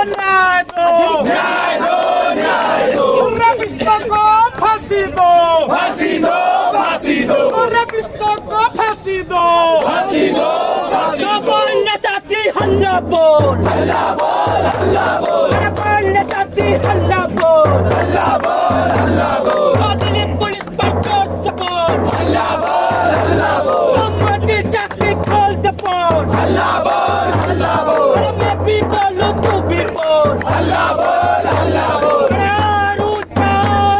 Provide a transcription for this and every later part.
न्याय दो, न्याय दो, न्याय दो। रेपिस्टों को फांसी दो, फांसी दो, फांसी दो। रेपिस्टों को फांसी दो, फांसी दो, फांसी दो। बोलना चाहती हल्ला बोल, हल्ला बोल, हल्ला बोल। बोलना चाहती हल्ला बोल, हल्ला बोल, हल्ला बोल। बदली पुलिस पर चोर सपोर्ट, हल्ला बोल, हल्ला बोल। मोदी चाकरी खोल दे पोल, हल्ला बोल, हल्ला बोल। मैं भी बोलूं तू भी बोल, हल्ला बोल, हल्ला बोल। ऊंचा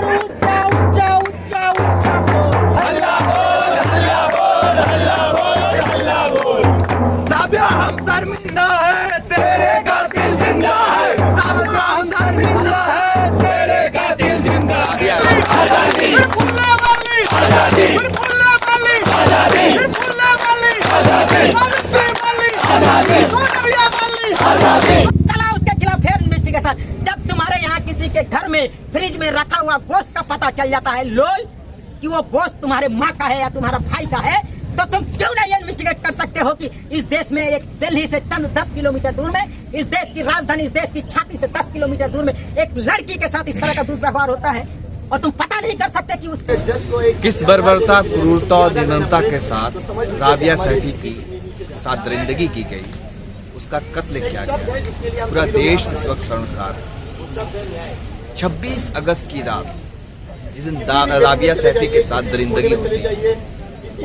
ऊंचा ऊंचा ऊंचा ऊंचा बोल, हल्ला बोल, हल्ला बोल, हल्ला बोल, हल्ला बोल। साबिया हम शर्मिंदा है, तेरे कातिल जिंदा है। साबिया हम शर्मिंदा है, तेरे कातिल जिंदा है। आजादी फुल्ला वाली, आजादी फुल्ला वाली, आजादी फुल्ला वाली, आजादी वाली, आजादी वाली, आजादी। चला उसके खिलाफ फेयर इन्वेस्टिगेशन। जब तुम्हारे यहाँ किसी के घर में फ्रिज में रखा हुआ गोश्त का पता चल जाता है लोल कि वो गोश्त तुम्हारे माँ का है या तुम्हारा भाई का है, तो तुम क्यों नहीं इन्वेस्टिगेट कर सकते हो कि इस देश में एक दिल्ली से चंद 10 किलोमीटर दूर में, इस देश की राजधानी, इस देश की छाती से 10 किलोमीटर दूर में एक लड़की के साथ इस तरह का दुष्व्यवहार होता है और तुम पता नहीं कर सकते कि उसके जज को किस बर्बरता, क्रूरता और निर्ममता के साथ राबिया सैफी की साथ दरिंदगी की गई, उसका कत्ल किया गया। पूरा देश इस वक्त शर्मसार है। 26 अगस्त की रात जिस दिन राबिया सैफी के साथ दरिंदगी होती है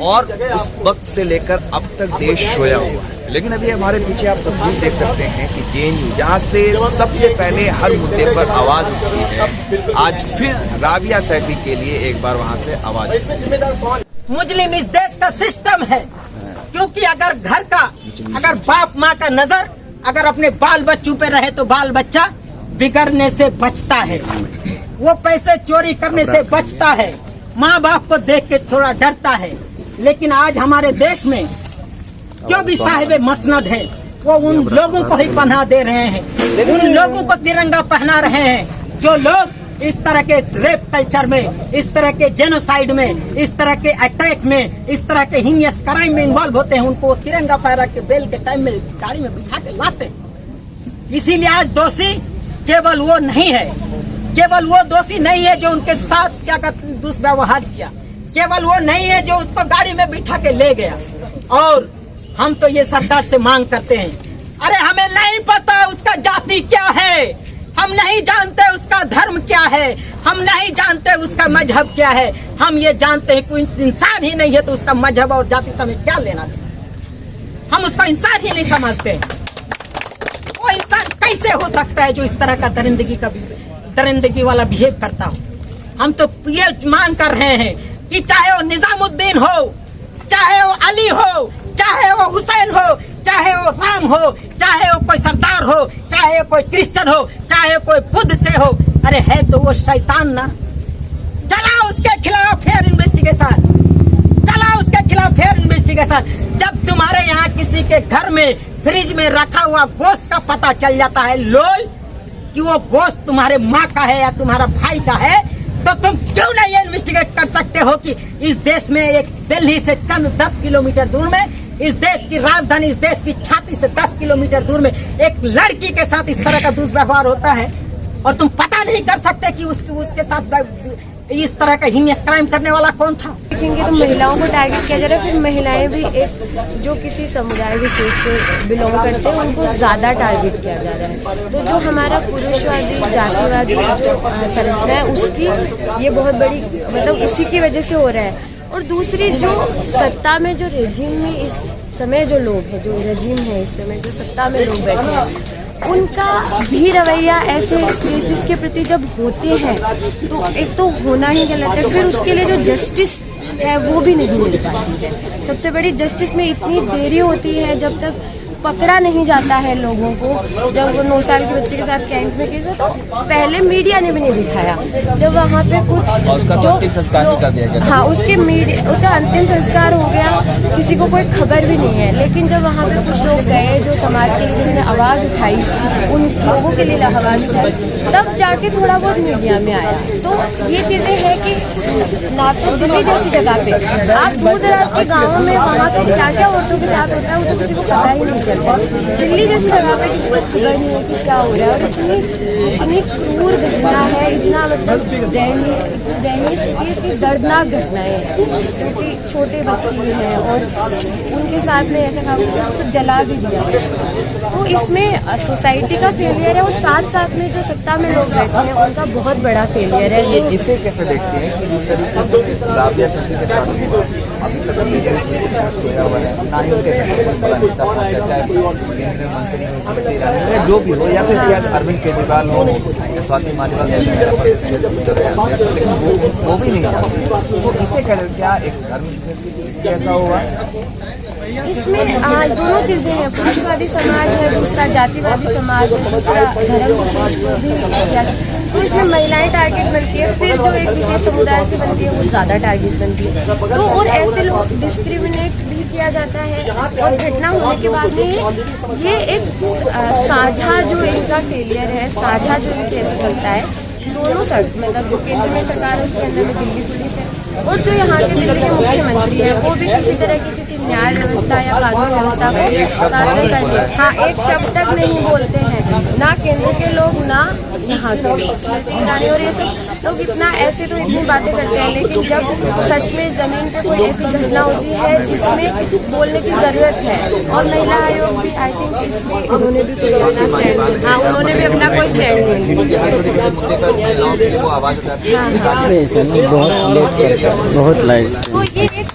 और उस वक्त से लेकर अब तक देश सोया हुआ है। लेकिन अभी हमारे पीछे आप तस्वीर देख सकते हैं कि जेएनयू जहाँ से सबसे पहले हर मुद्दे पर आवाज उठती है, आज फिर राबिया सैफी के लिए एक बार वहाँ से आवाज उठी। मुस्लिम इस देश का सिस्टम है, क्योंकि अगर घर का, अगर बाप माँ का नजर अगर अपने बाल बच्चों पे रहे तो बाल बच्चा बिगड़ने से बचता है, वो पैसे चोरी करने से बचता है, माँ बाप को देख के थोड़ा डरता है। लेकिन आज हमारे देश में जो भी साहिब मसनद है वो उन लोगों को ही पनाह दे रहे हैं, उन लोगों को तिरंगा पहना रहे हैं जो लोग इस तरह के रेप कल्चर में, इस तरह के जेनोसाइड में, इस तरह के अटैक में, इस तरह के हीनियस क्राइम में इन्वॉल्व होते हैं। उनको तिरंगा फहरा के बेल के टाइम में गाड़ी में बिठा के लाते हैं। इसीलिए आज दोषी केवल वो नहीं है, केवल वो दोषी नहीं है जो उनके साथ क्या दुष्व्यवहार किया, केवल वो नहीं है जो उसको गाड़ी में बिठा के ले गया। और हम तो ये सरकार से मांग करते हैं, अरे हमें नहीं पता उसका जाति क्या है, हम नहीं जानते उसका धर्म क्या है, हम नहीं जानते उसका मजहब क्या है, हम ये जानते हैं कोई इंसान ही नहीं है तो उसका मजहब और जाति से हमें क्या लेना देना, हम उसका इंसान ही नहीं समझते। वो इंसान कैसे हो सकता है जो इस तरह का दरिंदगी वाला बिहेव करता हो। हम तो ये मांग कर रहे हैं कि चाहे वो निजामुद्दीन हो, चाहे वो अली हो, चाहे वो हुसैन हो, चाहे वो राम हो, चाहे वो कोई सरदार हो, चाहे वो कोई क्रिश्चियन हो, चाहे कोई बुद्ध से हो, अरे है तो वो शैतान ना। चला उसके खिलाफ फेयर इन्वेस्टिगेशन, चला उसके खिलाफ फेयर इन्वेस्टिगेशन। जब तुम्हारे यहाँ किसी के घर में फ्रिज में रखा हुआ गोश्त का पता चल जाता है लोल कि वो गोश्त तुम्हारे माँ का है या तुम्हारा भाई का है, तो तुम क्यों नहीं इन्वेस्टिगेट कर सकते हो कि इस देश में एक दिल्ली से चंद 10 किलोमीटर दूर में, इस देश की राजधानी, इस देश की छाती से 10 किलोमीटर दूर में एक लड़की के साथ इस तरह का दुष्व्यवहार होता है और तुम पता नहीं कर सकते कि उसके साथ इस तरह का हीनियस क्राइम करने वाला कौन था। देखेंगे तो महिलाओं को टारगेट किया जा रहा है, फिर महिलाएं भी एक जो किसी समुदाय विशेष से बिलोंग करते हैं उनको ज़्यादा टारगेट किया जा रहा है। तो जो हमारा पुरुषवादी जातिवादी जो संरचना है उसकी ये बहुत बड़ी मतलब उसी की वजह से हो रहा है। और दूसरी जो सत्ता में जो रेजिम में इस समय जो लोग हैं, जो रेजिम है इस समय जो सत्ता में लोग बैठे हैं, उनका भी रवैया ऐसे केसेस के प्रति जब होते हैं तो एक तो होना ही गलत है, फिर उसके लिए जो जस्टिस है वो भी नहीं मिल पाती है। सबसे बड़ी जस्टिस में इतनी देरी होती है जब तक पकड़ा नहीं जाता है लोगों को। जब वो 9 साल के बच्चे के साथ कैंप में केस हो तो पहले मीडिया ने भी नहीं दिखाया, जब वहाँ पे कुछ जो अंतिम संस्कार भी कर दिया गया। हाँ उसका अंतिम संस्कार हो गया, किसी को कोई खबर भी नहीं है। लेकिन जब वहाँ पे कुछ लोग गए जो समाज के लिए जिन्होंने आवाज़ उठाई, उन लोगों के लिए आवाज़ उठाई, तब जाके थोड़ा बहुत मीडिया में आया। तो ये चीज़ें हैं कि ना तो दिल्ली जैसी जगह पे आप दूर दराज के गाँवों में वहाँ तो क्या क्या औरतों के साथ होता है वो तो किसी को पता ही नहीं चलता। चल रहा है। दिल्ली जैसी जगह पे किसी को खबर नहीं है कि क्या हो रहा है, और इतनी क्रूर घटना है, इतना मतलब दयनीय स्थिति है कि दर्दनाक घटनाएं हैं, क्योंकि छोटे बच्चे हैं और उनके साथ में ऐसा काम किया, उसको जला भी दिया। तो इसमें सोसाइटी का फेलियर है और साथ साथ में जो सत्ता में लोग बैठे हैं उनका बहुत बड़ा फेलियर है। ये इसे कैसे देखते हैं कि जिस तरीके से राबिया सैफी के साथ अभी तक सोया हुआ है, ना ही उनके बड़ा नेता पहुंचा, चाहे केंद्रीय मंत्री हो, स्मृति ईरानी हो, या जो भी हो, या फिर शायद अरविंद केजरीवाल हो या स्वाति मालीवाल, लेकिन वो भी नहीं चाहते। तो इसे क्या एक धर्म विशेष ऐसा हुआ? इसमें दोनों चीज़ें हैं, पुरुषवादी समाज है, दूसरा जातिवादी समाज है, दूसरा धर्म विशेष को भी किया। तो इसमें महिलाएं टारगेट बनती है, फिर जो एक विशेष समुदाय से बनती है वो ज़्यादा टारगेट बनती है। तो और ऐसे लोग डिस्क्रिमिनेट भी किया जाता है, और घटना होने के बाद में ये एक साझा जो इनका फेलियर है, साझा जो इनकी असफलता है, दोनों मतलब जो केंद्र में सरकार है उसके अंदर में दिल्ली पुलिस है, और जो यहाँ के दिल्ली के मुख्यमंत्री है वो भी किसी तरह की किसी न्याय व्यवस्था या कानून व्यवस्था को सामने करते, हाँ, एक शब्द तक नहीं बोलते हैं, ना केंद्र के लोग ना यहाँ के ईरानी। और ये सब लोग इतना ऐसे तो इतनी बातें करते हैं, लेकिन जब सच में ज़मीन पे कोई ऐसी घटना होती है जिसमें बोलने की ज़रूरत है, और महिला आयोग भी आई थिंक इसमें उन्होंने भी कोई अपना स्टैंड, हाँ, उन्होंने भी अपना कोई स्टैंड नहीं बहुत लाइट। तो ये एक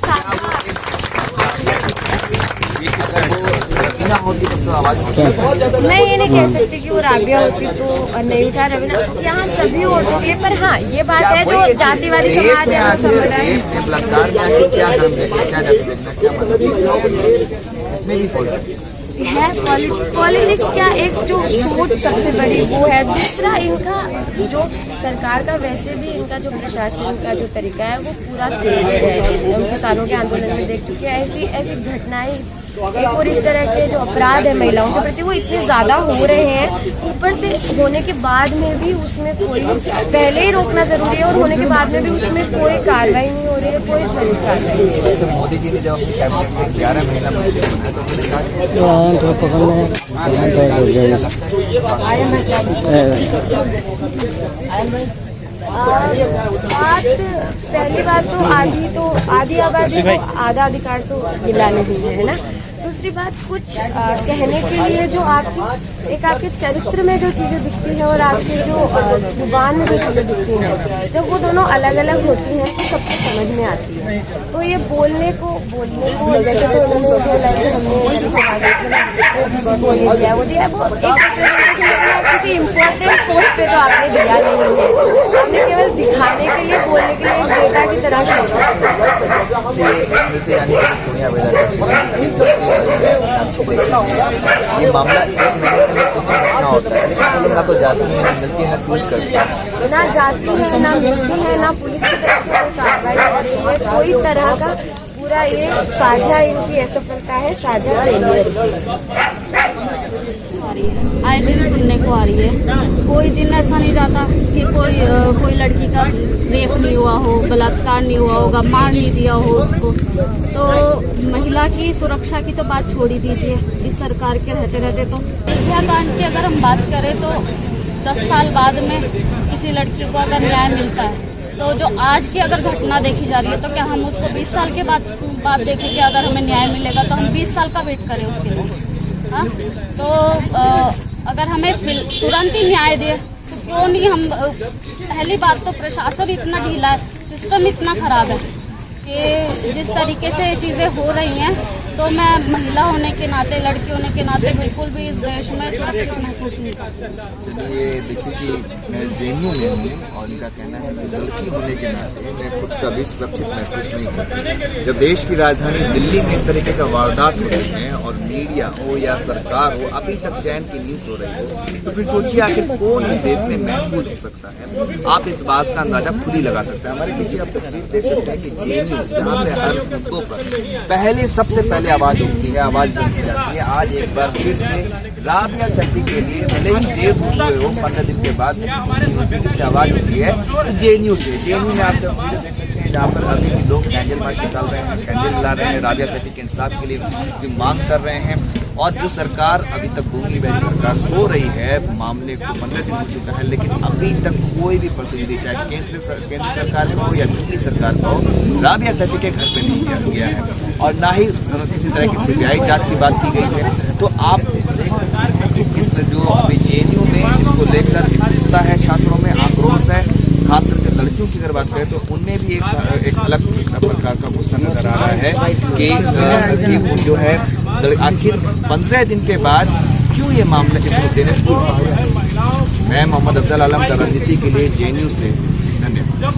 मैं ये नहीं कह सकती कि वो राबिया होती तो नहीं उठा रवीना, यहाँ सभी वोटों के, पर हाँ ये बात है जो जातिवादी समाज है, समुदाय है, पॉलिटिक्स क्या एक जो सोच सबसे बड़ी वो है, दूसरा इनका जो सरकार का वैसे भी इनका जो प्रशासन का जो तरीका है वो पूरा फेलियर है। हम किसानों के आंदोलन में देख चुके हैं, ऐसी घटनाएं एक, और इस तरह के जो अपराध है महिलाओं के प्रति वो इतने ज़्यादा हो रहे हैं, ऊपर से होने के बाद में भी उसमें कोई, पहले ही रोकना ज़रूरी है, और होने के बाद में भी उसमें कोई कार्रवाई नहीं हो रही है, कोई त्वरित कार्रवाई नहीं हो रही। मोदी जी ने जब अपनी कैबिनेट में 11 महिला मंत्री बनाए तो उन्होंने बात पहली बात तो आधी आबादी को आधा अधिकार तो मिला नहीं है ना। दूसरी बात, कुछ कहने के लिए जो आपके चरित्र में जो चीज़ें दिखती हैं और आपके जो जुबान में जो चीज़ें दिखती हैं, जब वो दोनों अलग अलग होती हैं तो सबको समझ में आती है। तो ये बोलने को जैसे तो उन्होंने जो लाइन हमने किसी को ये दिया वो दिया, वो एक रिप्रेजेंटेशन किसी इम्पोर्टेंट पोस्ट पे तो आपने दिया नहीं है, आपने केवल दिखाने के लिए, बोलने के लिए डेटा की तरह ये मामला एक महीने में होता है, लेकिन ना तो जाती है मिलती है, पुलिस करती है, ना जाती है ना मिलती है, ना पुलिस की तरफ से कोई कार्रवाई हो रही है, कोई तरह का पूरा ये साझा इनकी असफलता है, साझा आए दिन सुनने को आ रही है। कोई दिन ऐसा नहीं जाता कि कोई लड़की का रेप नहीं हुआ हो, बलात्कार नहीं हुआ होगा, मार नहीं दिया हो उसको। तो महिला की सुरक्षा की तो बात छोड़ ही दीजिए, इस सरकार के रहते रहते। तो हत्याकांड की अगर हम बात करें तो 10 साल बाद में किसी लड़की को अगर न्याय मिलता है, तो जो आज की अगर घटना देखी जा रही है, तो क्या हम उसको 20 साल के बाद देखें कि अगर हमें न्याय मिलेगा तो हम 20 साल का वेट करें उसके लिए? हाँ, तो अगर हमें तुरंत ही न्याय दे तो क्यों नहीं हम। पहली बात तो प्रशासन इतना ढीला है, सिस्टम इतना ख़राब है कि जिस तरीके से चीज़ें हो रही हैं, तो मैं महिला होने के नाते, लड़की होने के नाते बिल्कुल भी इस देश में सुरक्षित महसूस नहीं करती। ये देखिए कि मैं जेएनयू में हूँ और इनका कहना है कि लड़की होने के नाते मैं खुद का भी सुरक्षित महसूस नहीं करती। जब देश की राजधानी दिल्ली में इस तरीके का वारदात हो रही है और मीडिया हो या सरकार हो अभी तक चैन की न्यूज़ हो रही हो, तो फिर सोचिए आखिर कौन इस देश में महफूज हो सकता है। आप इस बात का अंदाजा खुद ही लगा सकते हैं। हमारे पीछे आप तस्वीर देख सकते हैं कि जेएनयू, जहाँ से हर मुद्दों पर सबसे पहले आवाज़ उठती है, आवाज़ बुलंदी जाती है। आज एक बार फिर से राबिया सैफी के लिए भले ही देर हुए हो, 15 दिन के बाद से आवाज़ उठी है जेएनयू से। जेएनयू में आप जहाँ पर अभी भी लोग कैंडल मार्च निकाल रहे हैं, कैंडल जला रहे हैं, राबिया सैफी के इंसाफ के लिए की मांग कर रहे हैं। और जो सरकार अभी तक गूंगी बैठी सरकार सो रही है, मामले को 15 दिन हो चुका है, लेकिन अभी तक कोई भी प्रतिनिधि, चाहे केंद्र सरकार का हो या दिल्ली सरकार का हो, राबिया सैफी के घर पे नहीं गया है और ना ही किसी तरह की सीबीआई जांच की बात की गई है। तो आप इस जो अभी JNU में इसको लेकर गुस्सा है, छात्रों में आक्रोश है, खास करके लड़कियों की अगर बात करें तो उनमें भी एक अलग प्रकार का गुस्सा नजर आ रहा है कि वो जो है आखिर 15 दिन के बाद क्यों ये मामला इस मुद्दे ने। मैं मोहम्मद अफजल आलम, राजनीति के लिए JNU से, धन्यवाद।